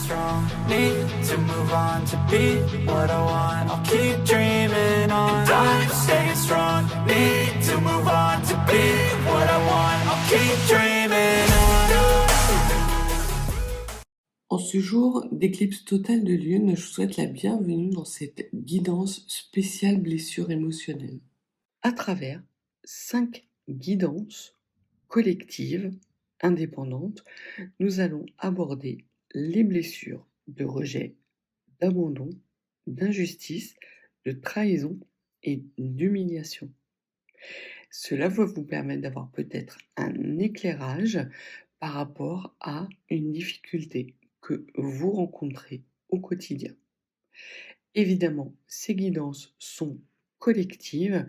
strong, need to move on to be what I want. I'll keep dreaming on. And I'm staying strong, need to move on to be what I want. I'll keep dreaming on. En ce jour d'éclipse totale de lune, je vous souhaite la bienvenue dans cette guidance spéciale blessure émotionnelle. À travers 5 guidances collectives, indépendantes, nous allons aborder les blessures de rejet, d'abandon, d'injustice, de trahison et d'humiliation. Cela va vous permettre d'avoir peut-être un éclairage par rapport à une difficulté que vous rencontrez au quotidien. Évidemment, ces guidances sont collectives,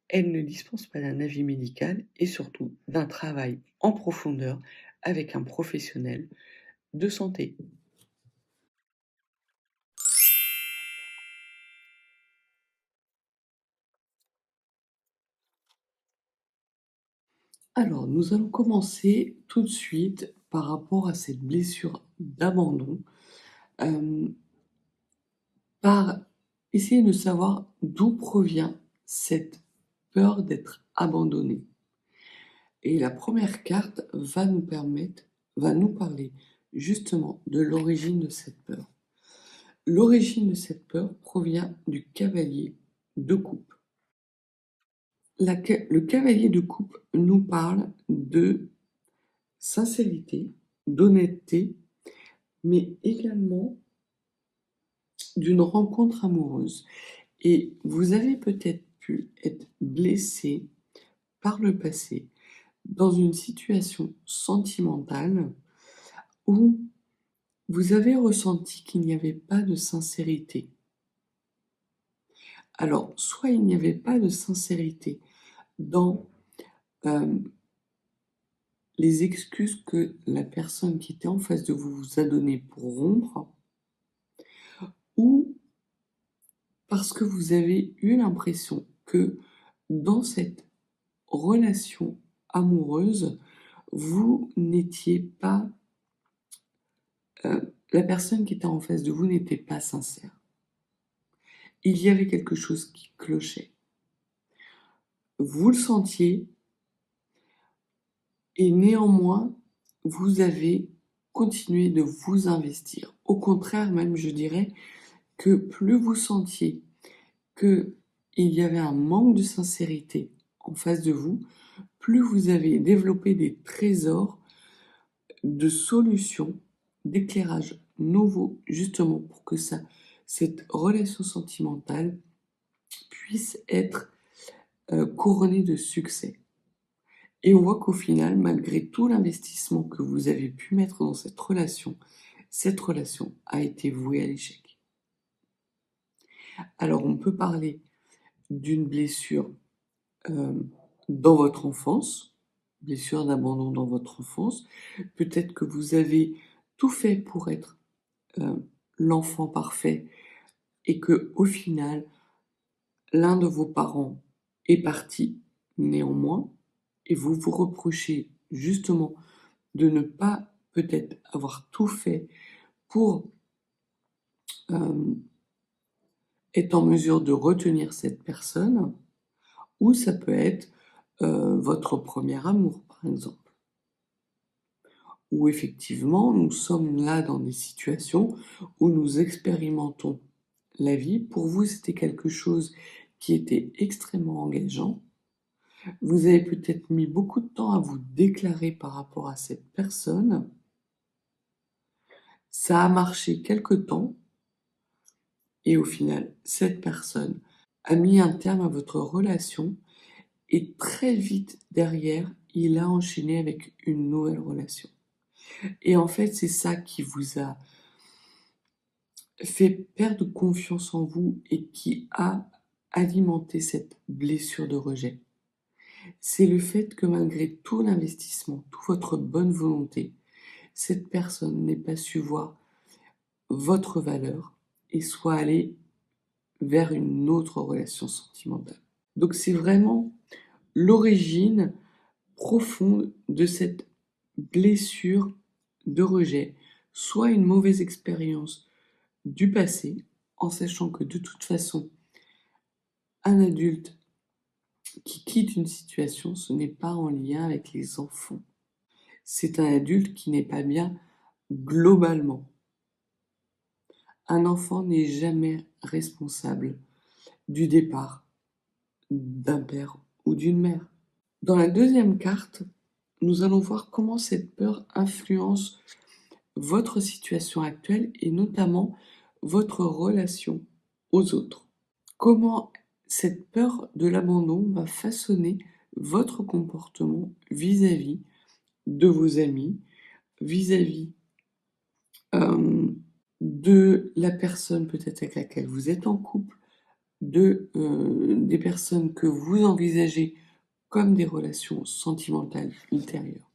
elles ne dispensent pas d'un avis médical et surtout d'un travail en profondeur avec un professionnel de santé. Alors, nous allons commencer tout de suite par rapport à cette blessure d'abandon, par essayer de savoir d'où provient cette peur d'être abandonné. Et la première carte va nous parler justement de l'origine de cette peur. L'origine de cette peur provient du cavalier de coupe. Le cavalier de coupe nous parle de sincérité, d'honnêteté, mais également d'une rencontre amoureuse. Et vous avez peut-être pu être blessé par le passé dans une situation sentimentale où vous avez ressenti qu'il n'y avait pas de sincérité. Alors, soit il n'y avait pas de sincérité dans les excuses que la personne qui était en face de vous vous a données pour rompre, ou parce que vous avez eu l'impression que dans cette relation amoureuse, vous n'étiez pas... la personne qui était en face de vous n'était pas sincère. Il y avait quelque chose qui clochait. Vous le sentiez, et néanmoins, vous avez continué de vous investir. Au contraire, même, je dirais que plus vous sentiez qu'il y avait un manque de sincérité en face de vous, plus vous avez développé des trésors de solutions, d'éclairages nouveaux, justement pour que cette relation sentimentale puisse être couronnée de succès. Et on voit qu'au final, malgré tout l'investissement que vous avez pu mettre dans cette relation a été vouée à l'échec. Alors, on peut parler d'une blessure dans votre enfance, blessure d'abandon dans votre enfance. Peut-être que vous avez tout fait pour être l'enfant parfait et que, au final, l'un de vos parents est parti néanmoins, et vous vous reprochez justement de ne pas peut-être avoir tout fait pour être en mesure de retenir cette personne, ou ça peut être votre premier amour, par exemple. Où effectivement, nous sommes là dans des situations où nous expérimentons la vie. Pour vous, c'était quelque chose qui était extrêmement engageant. Vous avez peut-être mis beaucoup de temps à vous déclarer par rapport à cette personne. Ça a marché quelque temps et au final, cette personne a mis un terme à votre relation et très vite derrière, il a enchaîné avec une nouvelle relation. Et en fait, c'est ça qui vous a fait perdre confiance en vous et qui a alimenté cette blessure de rejet. C'est le fait que malgré tout l'investissement, toute votre bonne volonté, cette personne n'ait pas su voir votre valeur et soit allée vers une autre relation sentimentale. Donc c'est vraiment l'origine profonde de cette blessure de rejet soit une mauvaise expérience du passé, en sachant que de toute façon, un adulte qui quitte une situation, ce n'est pas en lien avec les enfants. C'est un adulte qui n'est pas bien globalement. Un enfant n'est jamais responsable du départ d'un père ou d'une mère. Dans la deuxième carte, nous allons voir comment cette peur influence votre situation actuelle et notamment votre relation aux autres. Comment cette peur de l'abandon va façonner votre comportement vis-à-vis de vos amis, vis-à-vis de la personne peut-être avec laquelle vous êtes en couple, des personnes que vous envisagez comme des relations sentimentales ultérieures.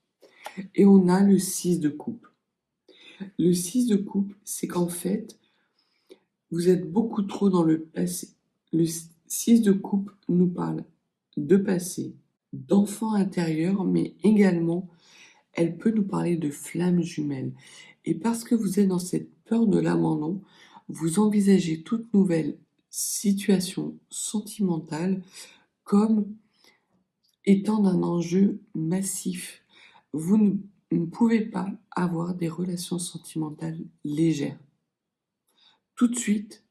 Et on a le 6 de coupe. Le 6 de coupe, c'est qu'en fait, vous êtes beaucoup trop dans le passé. Le 6 de coupe nous parle de passé, d'enfant intérieur, mais également, elle peut nous parler de flammes jumelles. Et parce que vous êtes dans cette peur de l'abandon, vous envisagez toute nouvelle situation sentimentale comme étant d'un enjeu massif. Vous ne pouvez pas avoir des relations sentimentales légères. Tout de suite,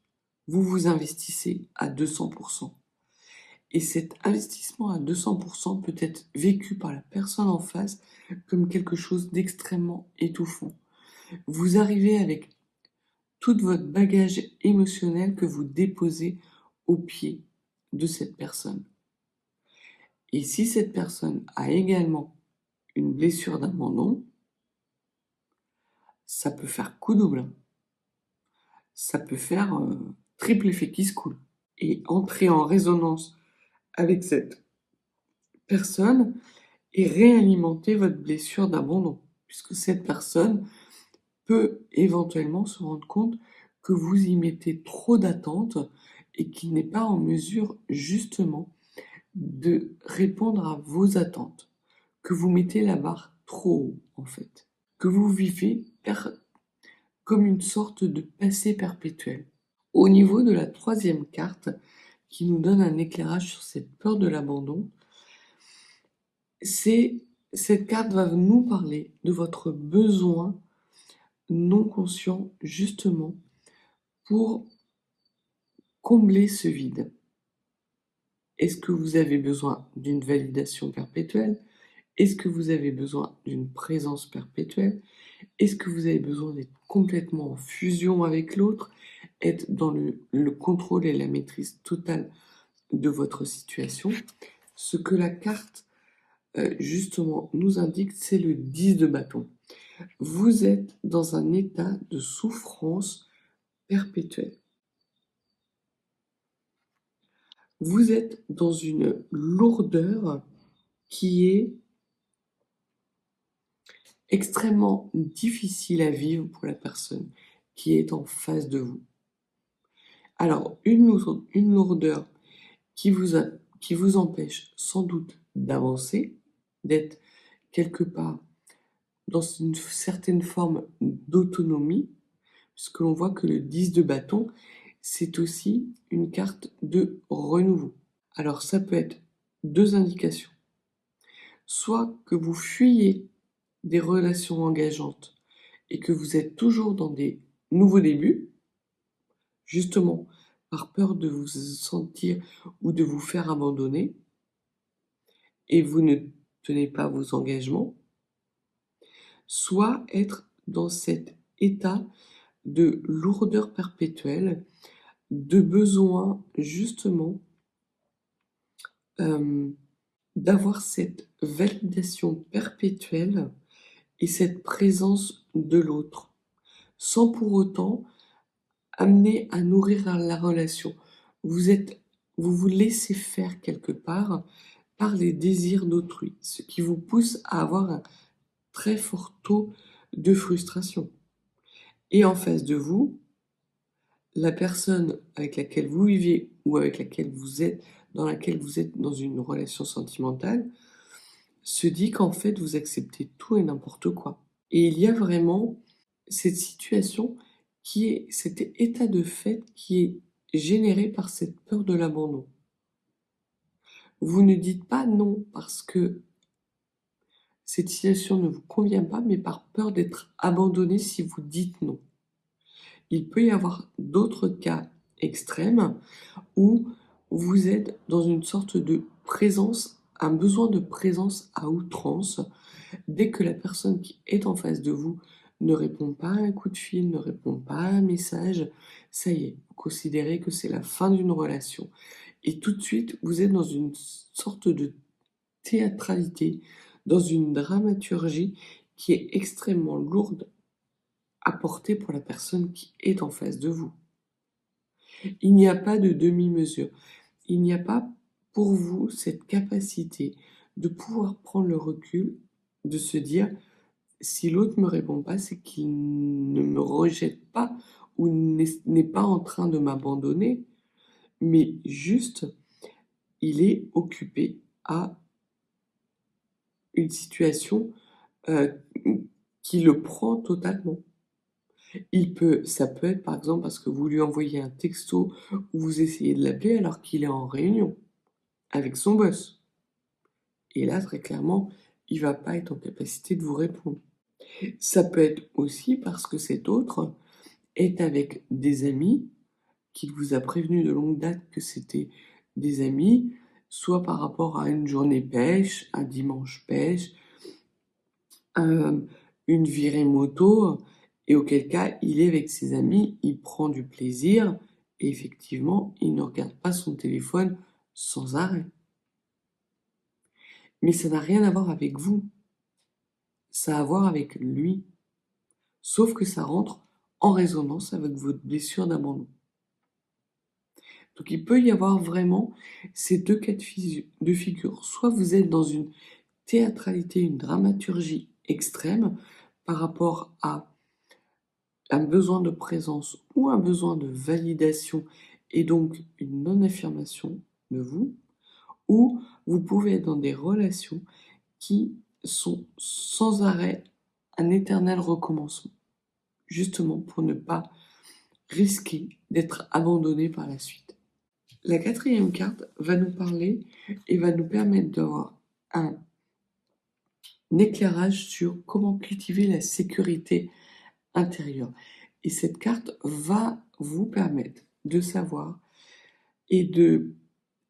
vous vous investissez à 200%. Et cet investissement à 200% peut être vécu par la personne en face comme quelque chose d'extrêmement étouffant. Vous arrivez avec tout votre bagage émotionnel que vous déposez au pied de cette personne. Et si cette personne a également une blessure d'abandon, ça peut faire coup double. Ça peut faire triple effet qui se coule. Et entrer en résonance avec cette personne et réalimenter votre blessure d'abandon. Puisque cette personne peut éventuellement se rendre compte que vous y mettez trop d'attentes et qu'il n'est pas en mesure justement de répondre à vos attentes, que vous mettez la barre trop haut en fait, que vous vivez comme une sorte de passé perpétuel. Au niveau de la troisième carte, qui nous donne un éclairage sur cette peur de l'abandon, cette carte va nous parler de votre besoin non conscient justement pour combler ce vide. Est-ce que vous avez besoin d'une validation perpétuelle? Est-ce que vous avez besoin d'une présence perpétuelle? Est-ce que vous avez besoin d'être complètement en fusion avec l'autre, être dans le contrôle et la maîtrise totale de votre situation? Ce que la carte justement nous indique, c'est le 10 de bâton. Vous êtes dans un état de souffrance perpétuelle. Vous êtes dans une lourdeur qui est extrêmement difficile à vivre pour la personne qui est en face de vous. Alors, une lourdeur qui vous empêche sans doute d'avancer, d'être quelque part dans une certaine forme d'autonomie, puisque l'on voit que le 10 de bâton, c'est aussi une carte de renouveau. Alors ça peut être deux indications. Soit que vous fuyez des relations engageantes et que vous êtes toujours dans des nouveaux débuts, justement par peur de vous sentir ou de vous faire abandonner, et vous ne tenez pas vos engagements, soit être dans cet état de lourdeur perpétuelle, de besoin justement d'avoir cette validation perpétuelle et cette présence de l'autre, sans pour autant amener à nourrir la relation. Vous vous laissez faire quelque part par les désirs d'autrui, ce qui vous pousse à avoir un très fort taux de frustration. Et en face de vous, la personne avec laquelle vous vivez ou avec laquelle vous êtes, dans laquelle vous êtes dans une relation sentimentale, se dit qu'en fait vous acceptez tout et n'importe quoi. Et il y a vraiment cette situation qui est cet état de fait qui est généré par cette peur de l'abandon. Vous ne dites pas non parce que cette situation ne vous convient pas, mais par peur d'être abandonné si vous dites non. Il peut y avoir d'autres cas extrêmes où vous êtes dans une sorte de présence, un besoin de présence à outrance. Dès que la personne qui est en face de vous ne répond pas à un coup de fil, ne répond pas à un message, ça y est, vous considérez que c'est la fin d'une relation. Et tout de suite, vous êtes dans une sorte de théâtralité, dans une dramaturgie qui est extrêmement lourde à porter pour la personne qui est en face de vous. Il n'y a pas de demi-mesure. Il n'y a pas pour vous cette capacité de pouvoir prendre le recul, de se dire si l'autre me répond pas, c'est qu'il ne me rejette pas ou n'est pas en train de m'abandonner, mais juste il est occupé à une situation qui le prend totalement. Ça peut être par exemple parce que vous lui envoyez un texto ou vous essayez de l'appeler alors qu'il est en réunion avec son boss. Et là, très clairement, il va pas être en capacité de vous répondre. Ça peut être aussi parce que cet autre est avec des amis, qu'il vous a prévenu de longue date que c'était des amis, soit par rapport à une journée pêche, un dimanche pêche, une virée moto, et auquel cas il est avec ses amis, il prend du plaisir, et effectivement, il ne regarde pas son téléphone sans arrêt. Mais ça n'a rien à voir avec vous, ça a à voir avec lui. Sauf que ça rentre en résonance avec votre blessure d'abandon. Donc il peut y avoir vraiment ces deux cas de figure. Soit vous êtes dans une théâtralité, une dramaturgie extrême par rapport à un besoin de présence ou un besoin de validation et donc une non-affirmation de vous, ou vous pouvez être dans des relations qui sont sans arrêt un éternel recommencement, justement pour ne pas risquer d'être abandonné par la suite. La quatrième carte va nous parler et va nous permettre d'avoir un éclairage sur comment cultiver la sécurité intérieure. Et cette carte va vous permettre de savoir et de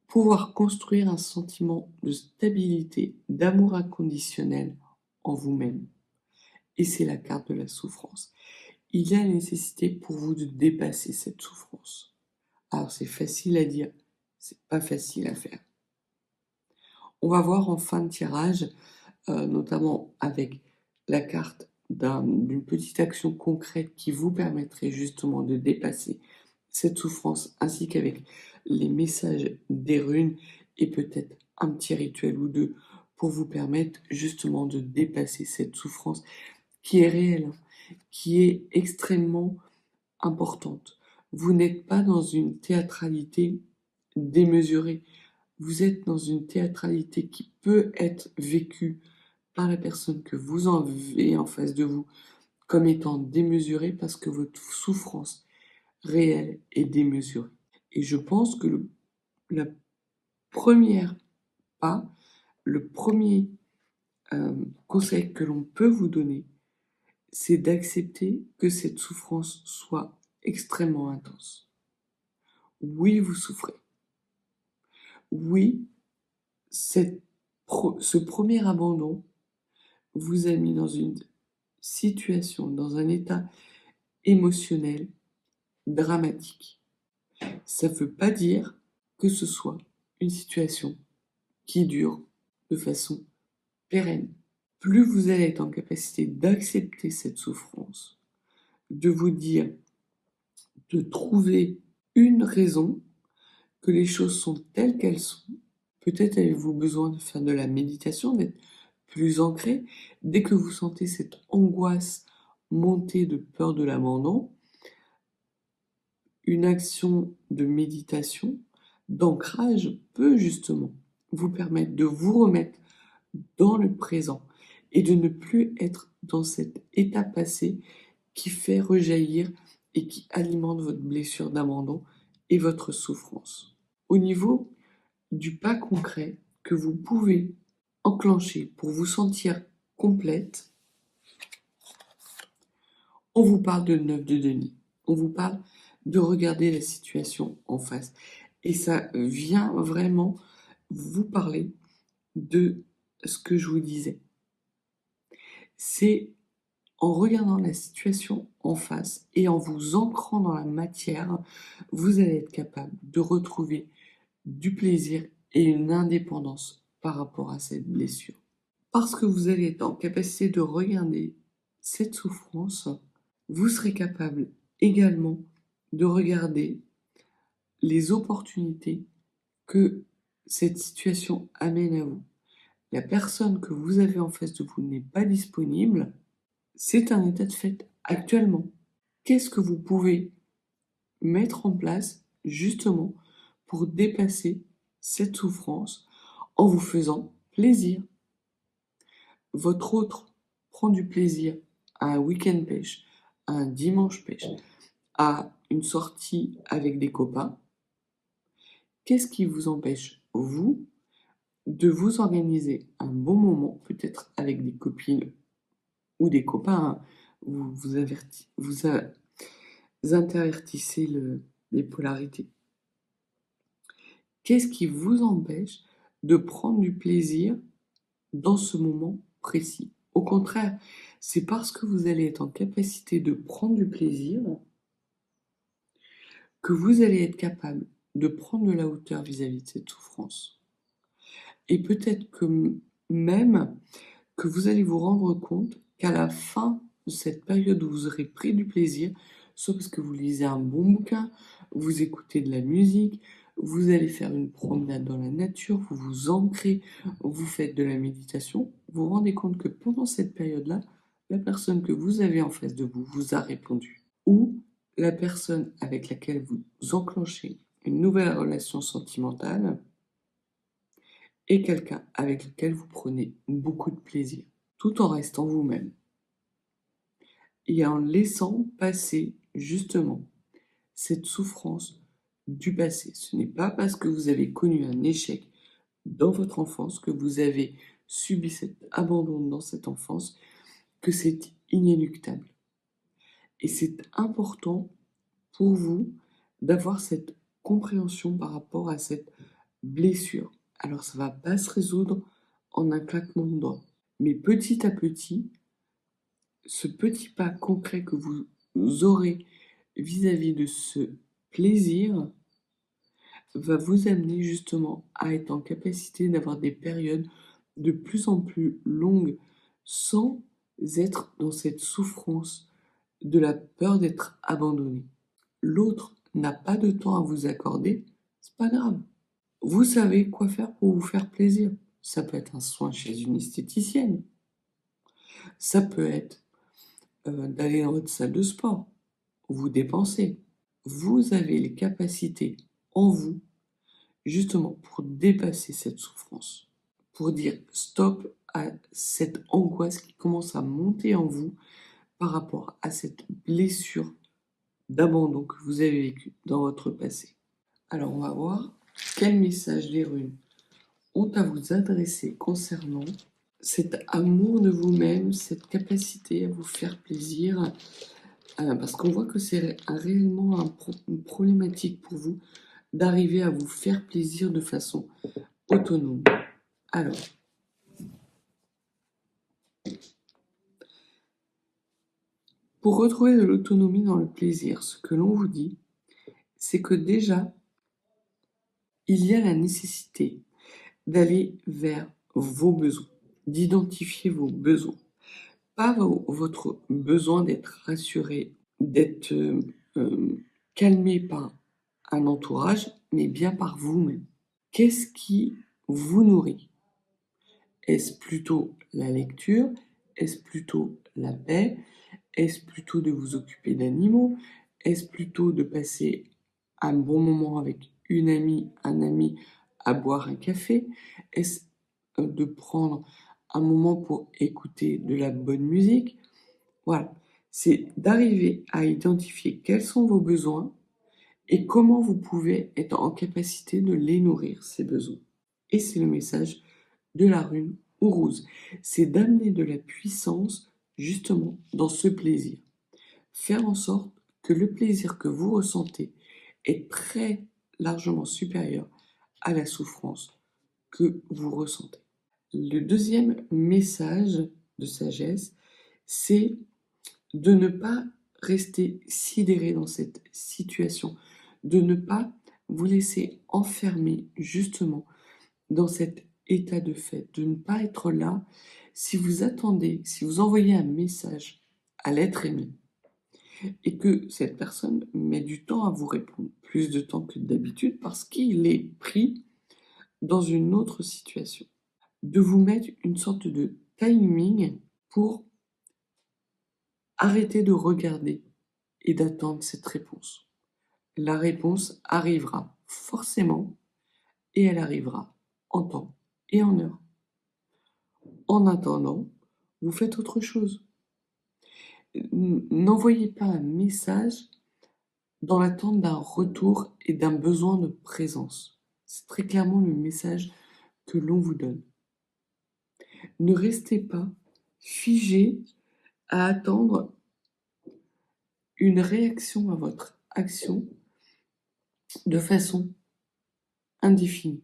pouvoir construire un sentiment de stabilité, d'amour inconditionnel en vous-même. Et c'est la carte de la souffrance. Il y a la nécessité pour vous de dépasser cette souffrance. Alors c'est facile à dire, c'est pas facile à faire. On va voir en fin de tirage, notamment avec la carte d'une petite action concrète qui vous permettrait justement de dépasser cette souffrance, ainsi qu'avec les messages des runes et peut-être un petit rituel ou deux pour vous permettre justement de dépasser cette souffrance qui est réelle, qui est extrêmement importante. Vous n'êtes pas dans une théâtralité démesurée. Vous êtes dans une théâtralité qui peut être vécue par la personne que vous avez en face de vous comme étant démesurée parce que votre souffrance réelle est démesurée. Et je pense que la première pas, le premier conseil que l'on peut vous donner, c'est d'accepter que cette souffrance soit extrêmement intense. Oui, vous souffrez. Oui, ce premier abandon vous a mis dans une situation, dans un état émotionnel dramatique. Ça ne veut pas dire que ce soit une situation qui dure de façon pérenne. Plus vous allez être en capacité d'accepter cette souffrance, de vous dire, de trouver une raison, que les choses sont telles qu'elles sont. Peut-être avez-vous besoin de faire de la méditation, d'être plus ancré. Dès que vous sentez cette angoisse monter de peur de l'abandon, une action de méditation, d'ancrage peut justement vous permettre de vous remettre dans le présent et de ne plus être dans cet état passé qui fait rejaillir et qui alimente votre blessure d'abandon et votre souffrance. Au niveau du pas concret que vous pouvez enclencher pour vous sentir complète, on vous parle de 9 de Denis. On vous parle de regarder la situation en face. Et ça vient vraiment vous parler de ce que je vous disais. C'est en regardant la situation en face et en vous ancrant dans la matière, vous allez être capable de retrouver du plaisir et une indépendance par rapport à cette blessure. Parce que vous allez être en capacité de regarder cette souffrance, vous serez capable également de regarder les opportunités que cette situation amène à vous. La personne que vous avez en face de vous n'est pas disponible, c'est un état de fait actuellement. Qu'est-ce que vous pouvez mettre en place justement pour dépasser cette souffrance en vous faisant plaisir? Votre autre prend du plaisir à un week-end pêche, à un dimanche pêche, à une sortie avec des copains. Qu'est-ce qui vous empêche, vous, de vous organiser un bon moment, peut-être avec des copines ou des copains, hein? Vous intervertissez les polarités. Qu'est-ce qui vous empêche de prendre du plaisir dans ce moment précis? Au contraire, c'est parce que vous allez être en capacité de prendre du plaisir que vous allez être capable de prendre de la hauteur vis-à-vis de cette souffrance. Et peut-être que même que vous allez vous rendre compte qu'à la fin de cette période où vous aurez pris du plaisir, soit parce que vous lisez un bon bouquin, vous écoutez de la musique, vous allez faire une promenade dans la nature, vous vous ancrez, vous faites de la méditation, vous vous rendez compte que pendant cette période-là, la personne que vous avez en face de vous vous a répondu. Ou la personne avec laquelle vous enclenchez une nouvelle relation sentimentale est quelqu'un avec lequel vous prenez beaucoup de plaisir, tout en restant vous-même. Et en laissant passer justement cette souffrance du passé. Ce n'est pas parce que vous avez connu un échec dans votre enfance, que vous avez subi cet abandon dans cette enfance, que c'est inéluctable. Et c'est important pour vous d'avoir cette compréhension par rapport à cette blessure. Alors ça ne va pas se résoudre en un claquement de doigts, mais petit à petit, ce petit pas concret que vous aurez vis-à-vis de ce plaisir va vous amener justement à être en capacité d'avoir des périodes de plus en plus longues sans être dans cette souffrance de la peur d'être abandonné. L'autre n'a pas de temps à vous accorder, c'est pas grave. Vous savez quoi faire pour vous faire plaisir. Ça peut être un soin chez une esthéticienne. Ça peut être d'aller dans votre salle de sport, vous dépensez. Vous avez les capacités en vous, justement, pour dépasser cette souffrance, pour dire stop à cette angoisse qui commence à monter en vous par rapport à cette blessure d'abandon que vous avez vécue dans votre passé. Alors, on va voir quel message les runes ont à vous adresser concernant cet amour de vous-même, cette capacité à vous faire plaisir, parce qu'on voit que c'est réellement une problématique pour vous d'arriver à vous faire plaisir de façon autonome. Alors, pour retrouver de l'autonomie dans le plaisir, ce que l'on vous dit, c'est que déjà, il y a la nécessité d'aller vers vos besoins, d'identifier vos besoins. Pas votre besoin d'être rassuré, d'être calmé par un entourage, mais bien par vous-même. Qu'est-ce qui vous nourrit? Est-ce plutôt la lecture? Est-ce plutôt la paix? Est-ce plutôt de vous occuper d'animaux? Est-ce plutôt de passer un bon moment avec une amie, un ami, à boire un café? Est-ce de prendre un moment pour écouter de la bonne musique? Voilà, c'est d'arriver à identifier quels sont vos besoins et comment vous pouvez être en capacité de les nourrir, ces besoins. Et c'est le message de la rune Uruz. C'est d'amener de la puissance justement dans ce plaisir. Faire en sorte que le plaisir que vous ressentez est très largement supérieur à la souffrance que vous ressentez. Le deuxième message de sagesse, c'est de ne pas rester sidéré dans cette situation, de ne pas vous laisser enfermer justement dans cet état de fait, de ne pas être là. Si vous attendez, si vous envoyez un message à l'être aimé et que cette personne met du temps à vous répondre, plus de temps que d'habitude parce qu'il est pris dans une autre situation, de vous mettre une sorte de timing pour arrêter de regarder et d'attendre cette réponse. La réponse arrivera forcément et elle arrivera en temps et en heure. En attendant, vous faites autre chose. N'envoyez pas un message dans l'attente d'un retour et d'un besoin de présence. C'est très clairement le message que l'on vous donne. Ne restez pas figé à attendre une réaction à votre action de façon indéfinie.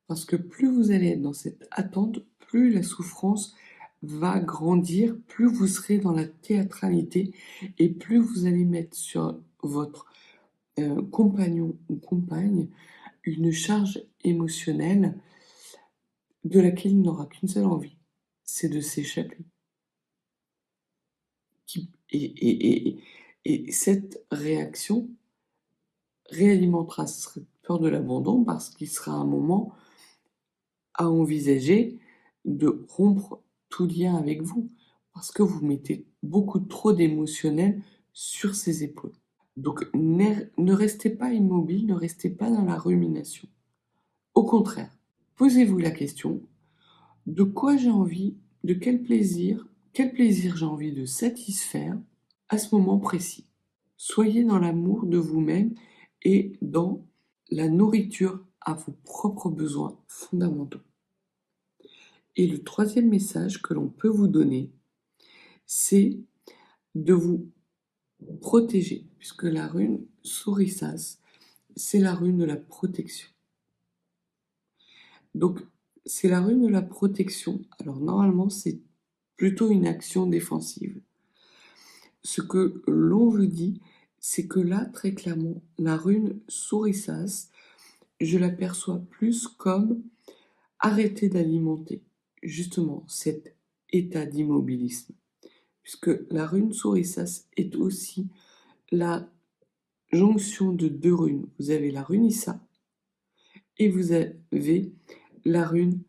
Parce que plus vous allez être dans cette attente, plus la souffrance va grandir, plus vous serez dans la théâtralité et plus vous allez mettre sur votre compagnon ou compagne une charge émotionnelle de laquelle il n'aura qu'une seule envie, c'est de s'échapper. Et cette réaction réalimentera cette peur de l'abandon parce qu'il sera un moment à envisager de rompre tout lien avec vous parce que vous mettez beaucoup trop d'émotionnel sur ses épaules. Donc ne restez pas immobile, ne restez pas dans la rumination. Au contraire, posez-vous la question de quoi j'ai envie, de quel plaisir j'ai envie de satisfaire à ce moment précis. Soyez dans l'amour de vous-même et dans la nourriture à vos propres besoins fondamentaux. Et le troisième message que l'on peut vous donner, c'est de vous protéger, puisque la rune Sourissas, c'est la rune de la protection. Donc, c'est la rune de la protection. Alors, normalement, c'est plutôt une action défensive. Ce que l'on vous dit, c'est que là, très clairement, la rune Sourissas, je l'aperçois plus comme arrêter d'alimenter justement cet état d'immobilisme. Puisque la rune Sourissas est aussi la jonction de deux runes. Vous avez la rune Issa et vous avez la rune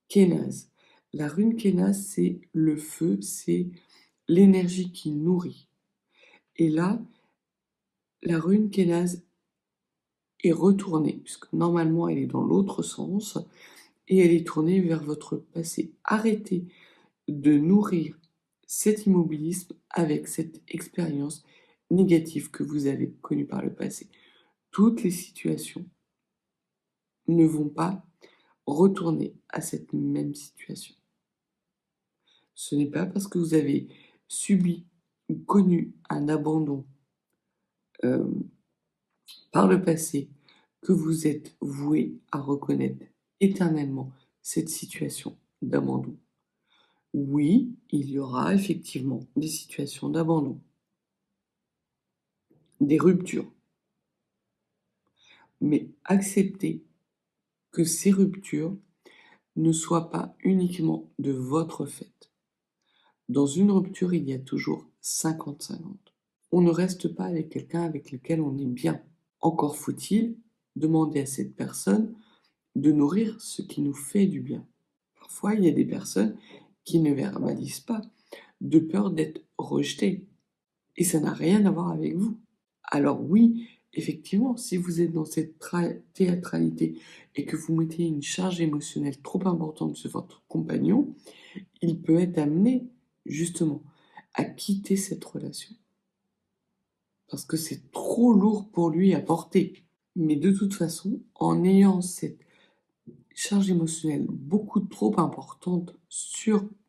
Kénaz. La rune Kénaz, c'est le feu, c'est l'énergie qui nourrit. Et là, la rune Kénaz est retournée, puisque normalement elle est dans l'autre sens, et elle est tournée vers votre passé. Arrêtez de nourrir cet immobilisme avec cette expérience négative que vous avez connue par le passé. Toutes les situations ne vont pas retourner à cette même situation. Ce n'est pas parce que vous avez subi ou connu un abandon par le passé que vous êtes voué à reconnaître éternellement cette situation d'abandon. Oui, il y aura effectivement des situations d'abandon, des ruptures. Mais acceptez que ces ruptures ne soient pas uniquement de votre fait. Dans une rupture, il y a toujours 50-50. On ne reste pas avec quelqu'un avec lequel on est bien. Encore faut-il demander à cette personne de nourrir ce qui nous fait du bien. Parfois, il y a des personnes qui ne verbalisent pas, de peur d'être rejetées. Et ça n'a rien à voir avec vous. Alors oui, effectivement, si vous êtes dans cette théâtralité et que vous mettez une charge émotionnelle trop importante sur votre compagnon, il peut être amené, justement, à quitter cette relation. Parce que c'est trop lourd pour lui à porter. Mais de toute façon, en ayant cette charge émotionnelle beaucoup trop importante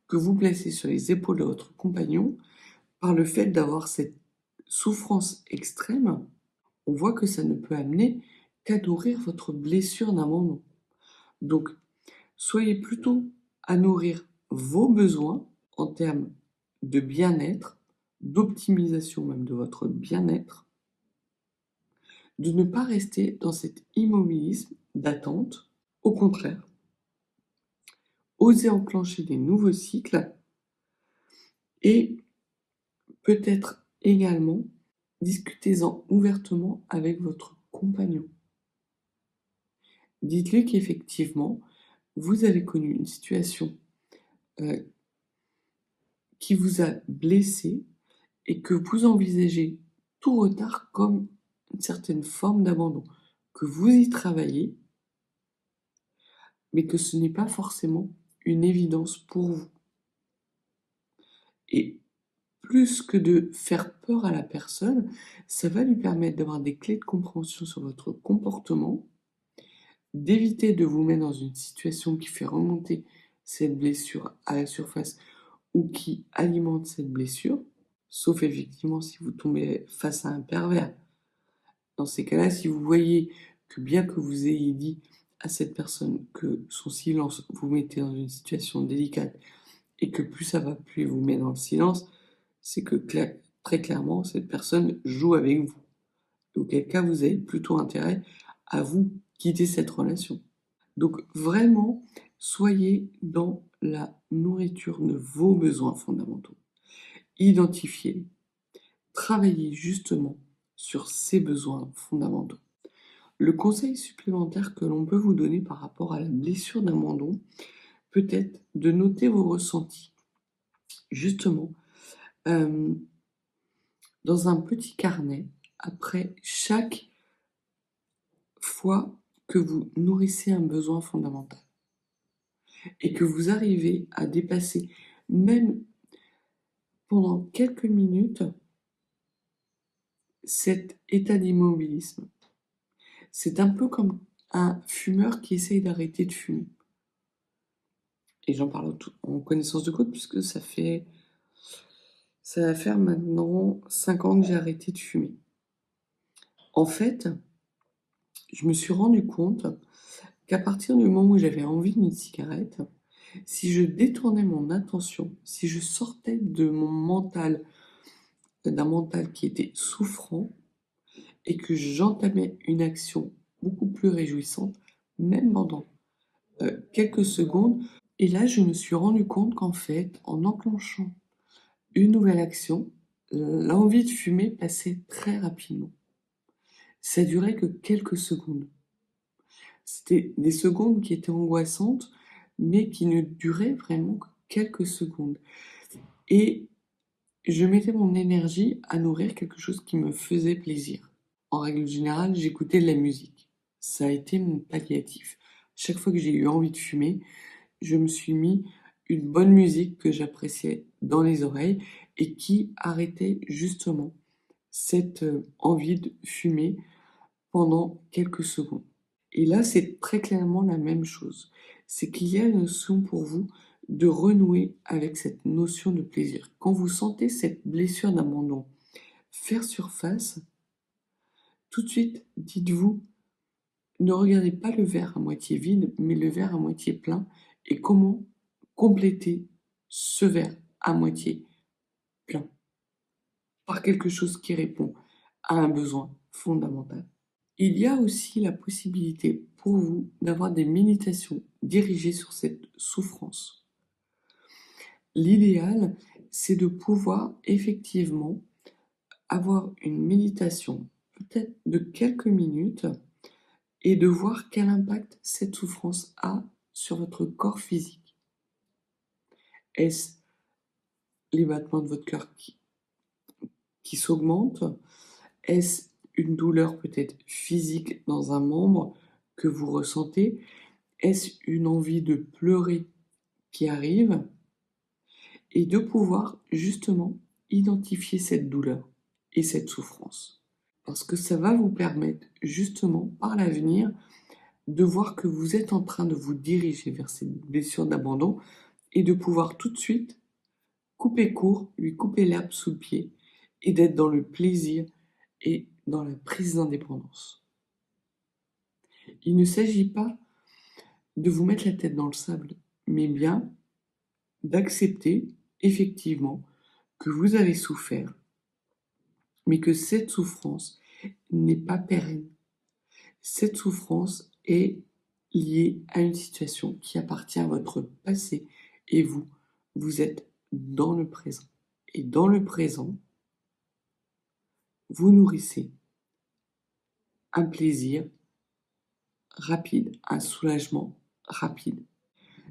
que vous placez sur les épaules de votre compagnon, par le fait d'avoir cette souffrance extrême, on voit que ça ne peut amener qu'à nourrir votre blessure d'abandon. Donc, soyez plutôt à nourrir vos besoins en termes de bien-être, d'optimisation même de votre bien-être, de ne pas rester dans cet immobilisme d'attente. Au contraire, osez enclencher des nouveaux cycles et peut-être également discutez-en ouvertement avec votre compagnon. Dites-lui qu'effectivement, vous avez connu une situation qui vous a blessé et que vous envisagez tout retard comme une certaine forme d'abandon, que vous y travaillez, mais que ce n'est pas forcément une évidence pour vous. Et plus que de faire peur à la personne, ça va lui permettre d'avoir des clés de compréhension sur votre comportement, d'éviter de vous mettre dans une situation qui fait remonter cette blessure à la surface ou qui alimente cette blessure, sauf effectivement si vous tombez face à un pervers. Dans ces cas-là, si vous voyez que bien que vous ayez dit à cette personne que son silence vous mettait dans une situation délicate et que plus ça va, plus il vous met dans le silence, c'est que très clairement, cette personne joue avec vous. Auquel cas, vous avez plutôt intérêt à vous quitter cette relation. Donc vraiment, soyez dans la nourriture de vos besoins fondamentaux. Identifiez-les. Travaillez justement sur ces besoins fondamentaux. Le conseil supplémentaire que l'on peut vous donner par rapport à la blessure d'abandon peut être de noter vos ressentis. Justement, dans un petit carnet, après chaque fois que vous nourrissez un besoin fondamental et que vous arrivez à dépasser même pendant quelques minutes cet état d'immobilisme. C'est un peu comme un fumeur qui essaye d'arrêter de fumer. Et j'en parle en connaissance de cause puisque ça va faire maintenant 5 ans que j'ai arrêté de fumer. En fait, je me suis rendu compte qu'à partir du moment où j'avais envie d'une cigarette, si je détournais mon attention, si je sortais de mon mental, d'un mental qui était souffrant, et que j'entamais une action beaucoup plus réjouissante, même pendant quelques secondes, et là je me suis rendu compte qu'en fait, en enclenchant une nouvelle action, l'envie de fumer passait très rapidement. Ça durait que quelques secondes. C'était des secondes qui étaient angoissantes, mais qui ne duraient vraiment que quelques secondes. Et je mettais mon énergie à nourrir quelque chose qui me faisait plaisir. En règle générale, j'écoutais de la musique. Ça a été mon palliatif. Chaque fois que j'ai eu envie de fumer, je me suis mis une bonne musique que j'appréciais dans les oreilles et qui arrêtait justement cette envie de fumer pendant quelques secondes. Et là, c'est très clairement la même chose. C'est qu'il y a une notion pour vous de renouer avec cette notion de plaisir. Quand vous sentez cette blessure d'abandon faire surface, tout de suite, dites-vous, ne regardez pas le verre à moitié vide, mais le verre à moitié plein et comment compléter ce verre à moitié plein par quelque chose qui répond à un besoin fondamental. Il y a aussi la possibilité pour vous d'avoir des méditations dirigées sur cette souffrance. L'idéal, c'est de pouvoir effectivement avoir une méditation, peut-être de quelques minutes, et de voir quel impact cette souffrance a sur votre corps physique. Est-ce les battements de votre cœur qui s'augmentent? Est-ce une douleur peut-être physique dans un membre que vous ressentez? Est-ce une envie de pleurer qui arrive? Et de pouvoir justement identifier cette douleur et cette souffrance. Parce que ça va vous permettre justement par l'avenir de voir que vous êtes en train de vous diriger vers cette blessure d'abandon et de pouvoir tout de suite couper court, lui couper l'herbe sous le pied et d'être dans le plaisir et dans la prise d'indépendance. Il ne s'agit pas de vous mettre la tête dans le sable, mais bien d'accepter effectivement que vous avez souffert, mais que cette souffrance n'est pas pérenne. Cette souffrance est liée à une situation qui appartient à votre passé et vous, vous êtes dans le présent. Et dans le présent, vous nourrissez un plaisir rapide, un soulagement rapide.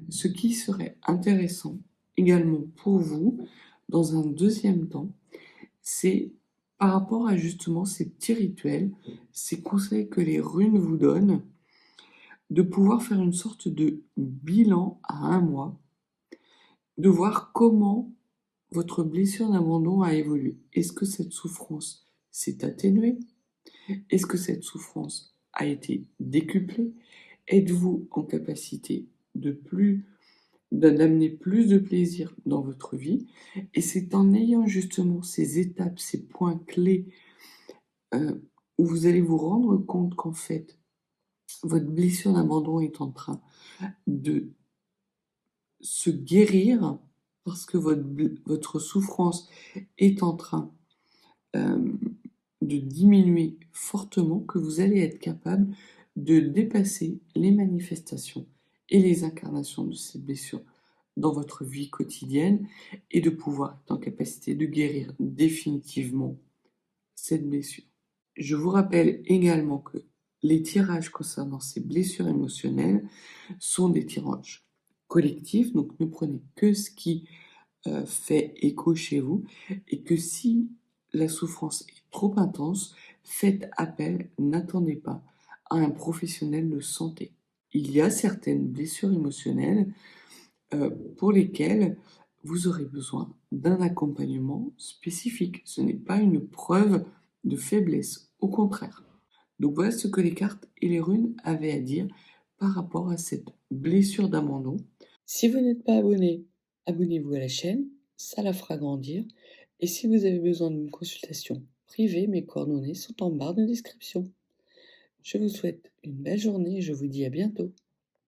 Ce qui serait intéressant également pour vous, dans un deuxième temps, c'est par rapport à justement ces petits rituels, ces conseils que les runes vous donnent, de pouvoir faire une sorte de bilan à 1 mois, de voir comment votre blessure d'abandon a évolué. Est-ce que cette souffrance s'est atténuée? Est-ce que cette souffrance a été décuplée? Êtes-vous en capacité d'amener plus de plaisir dans votre vie? Et c'est en ayant justement ces étapes, ces points clés, où vous allez vous rendre compte qu'en fait, votre blessure d'abandon est en train de se guérir parce que votre souffrance est en train de diminuer fortement, que vous allez être capable de dépasser les manifestations et les incarnations de ces blessures dans votre vie quotidienne et de pouvoir être en capacité de guérir définitivement cette blessure. Je vous rappelle également que les tirages concernant ces blessures émotionnelles sont des tirages collectifs, donc ne prenez que ce qui fait écho chez vous et que si la souffrance est trop intense, faites appel, n'attendez pas à un professionnel de santé. Il y a certaines blessures émotionnelles pour lesquelles vous aurez besoin d'un accompagnement spécifique. Ce n'est pas une preuve de faiblesse, au contraire. Donc voilà ce que les cartes et les runes avaient à dire par rapport à cette blessure d'abandon. Si vous n'êtes pas abonné, abonnez-vous à la chaîne, ça la fera grandir. Et si vous avez besoin d'une consultation privée, mes coordonnées sont en barre de description. Je vous souhaite une belle journée et je vous dis à bientôt.